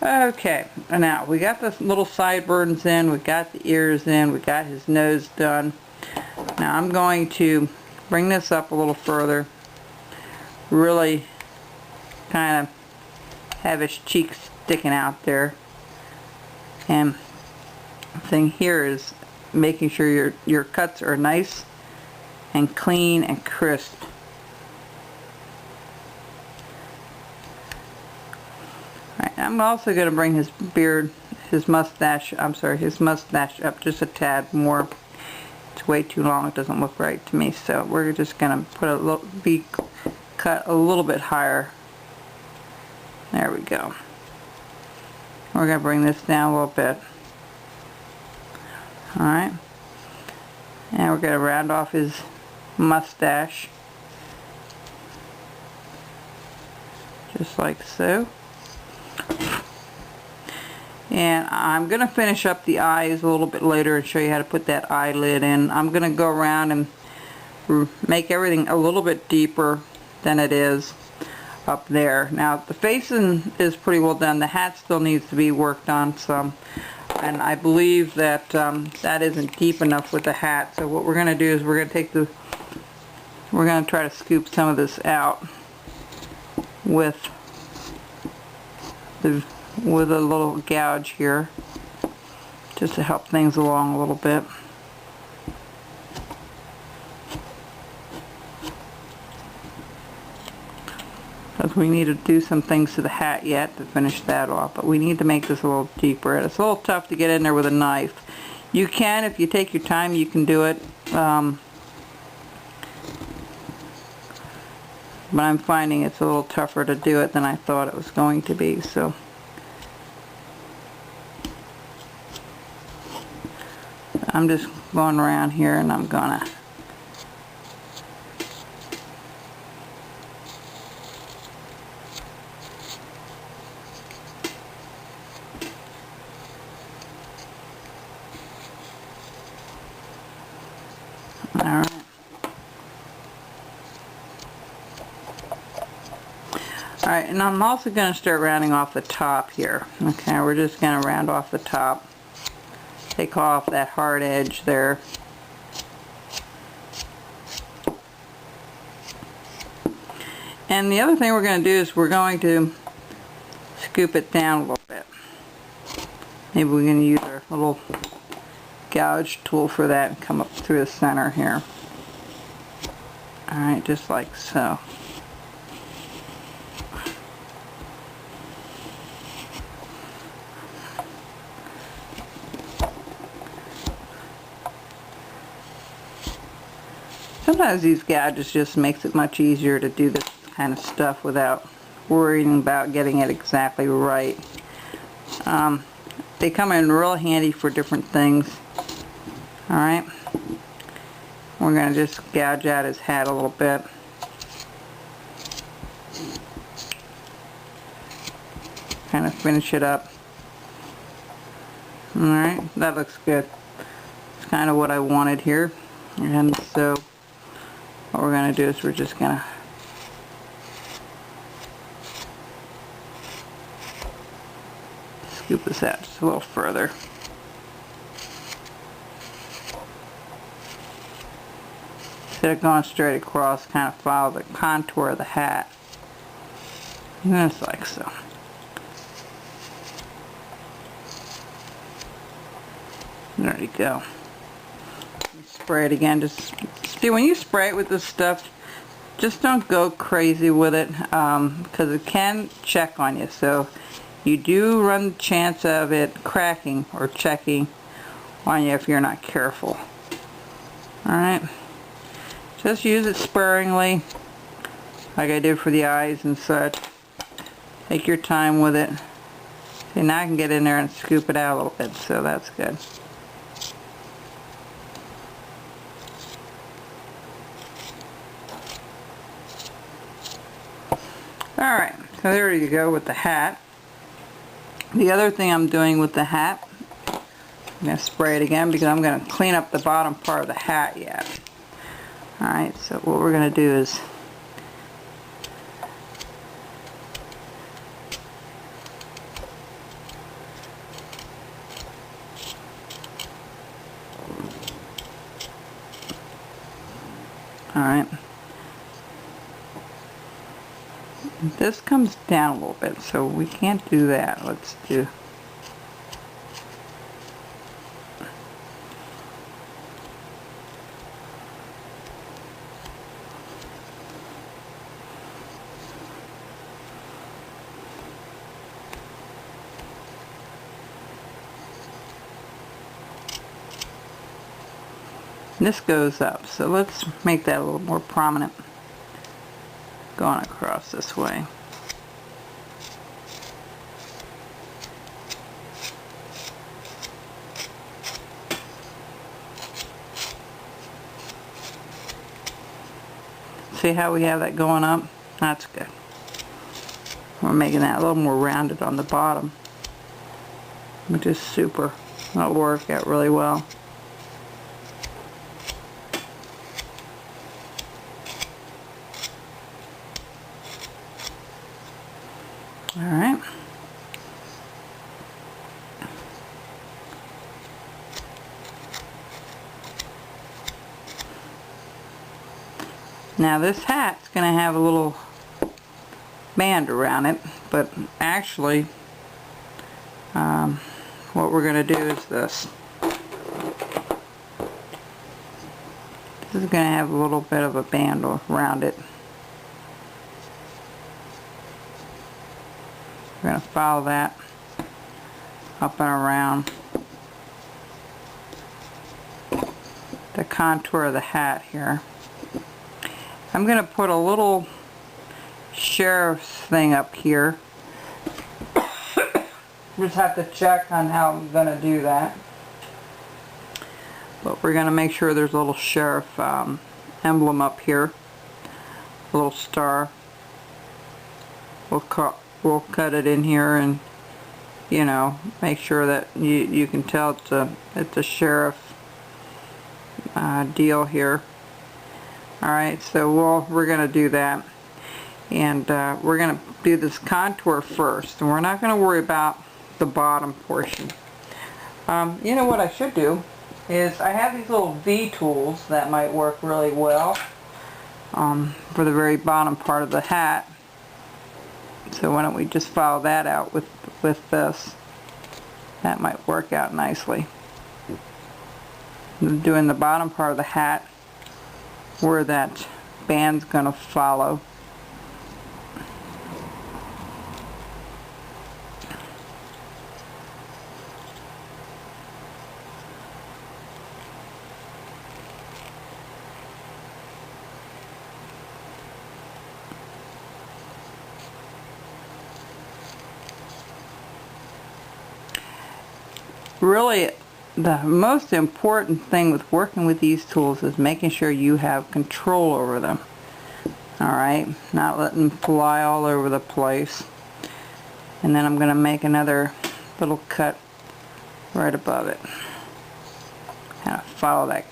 Okay, now we got the little sideburns in, we got the ears in, we got his nose done. Now I'm going to bring this up a little further, really kind of have his cheeks sticking out there. And the thing here is making sure your cuts are nice and clean and crisp. Alright, I'm also going to bring his beard, his mustache up just a tad more. It's way too long, it doesn't look right to me, so we're just going to put a little, cut a little bit higher. There we go. We're going to bring this down a little bit. Alright, and we're going to round off his mustache just like so. And I'm going to finish up the eyes a little bit later and show you how to put that eyelid in. I'm going to go around and make everything a little bit deeper than it is up there. Now the face is pretty well done. The hat still needs to be worked on some, and I believe that that isn't deep enough with the hat. So what we're going to do is we're going to try to scoop some of this out with a little gouge here, just to help things along a little bit. Because we need to do some things to the hat yet to finish that off, but we need to make this a little deeper. It's a little tough to get in there with a knife. You can, if you take your time, you can do it. But I'm finding it's a little tougher to do it than I thought it was going to be. So I'm just going around here and I'm gonna alright. Alright, and I'm also going to start rounding off the top here. Okay, we're just going to round off the top. Take off that hard edge there. And the other thing we're going to do is we're going to scoop it down a little bit. Maybe we're going to use our little gouge tool for that and come up through the center here. Alright, just like so. Sometimes these gouges just makes it much easier to do this kind of stuff without worrying about getting it exactly right. They come in real handy for different things. Alright, we're going to just gouge out his hat a little bit. Kind of finish it up. Alright, that looks good. It's kind of what I wanted here. And so what we're going to do is we're just going to scoop this out just a little further. Instead of going straight across, kind of follow the contour of the hat. And just like so. There you go. Spray it again. Just see, when you spray it with this stuff, just don't go crazy with it, because it can check on you. So you do run the chance of it cracking or checking on you if you're not careful. Alright, just use it sparingly, like I did for the eyes and such. Take your time with it. See, now I can get in there and scoop it out a little bit, so that's good. Alright, so there you go with the hat. The other thing I'm doing with the hat, I'm going to spray it again because I'm going to clean up the bottom part of the hat yet. Alright, so what we're going to do is Alright. This comes down a little bit, so we can't do that. Let's do... This goes up, so let's make that a little more prominent. Going across this way. See how we have that going up? That's good. We're making that a little more rounded on the bottom, which is super. That'll work out really well. Alright. Now this hat's going to have a little band around it, but actually what we're going to do is this. This is going to have a little bit of a band around it. We're going to follow that up and around the contour of the hat here. I'm going to put a little sheriff's thing up here. Just have to check on how I'm going to do that. But we're going to make sure there's a little sheriff emblem up here. A little star. We'll cut it in here and, you know, make sure that you can tell it's a sheriff deal here. Alright, so we're going to do that. And we're going to do this contour first. And we're not going to worry about the bottom portion. You know what I should do is I have these little V tools that might work really well for the very bottom part of the hat. So why don't we just follow that out with this. That might work out nicely. I'm doing the bottom part of the hat where that band's going to follow. Really, the most important thing with working with these tools is making sure you have control over them. Alright, not letting them fly all over the place. And then I'm going to make another little cut right above it. Kind of follow that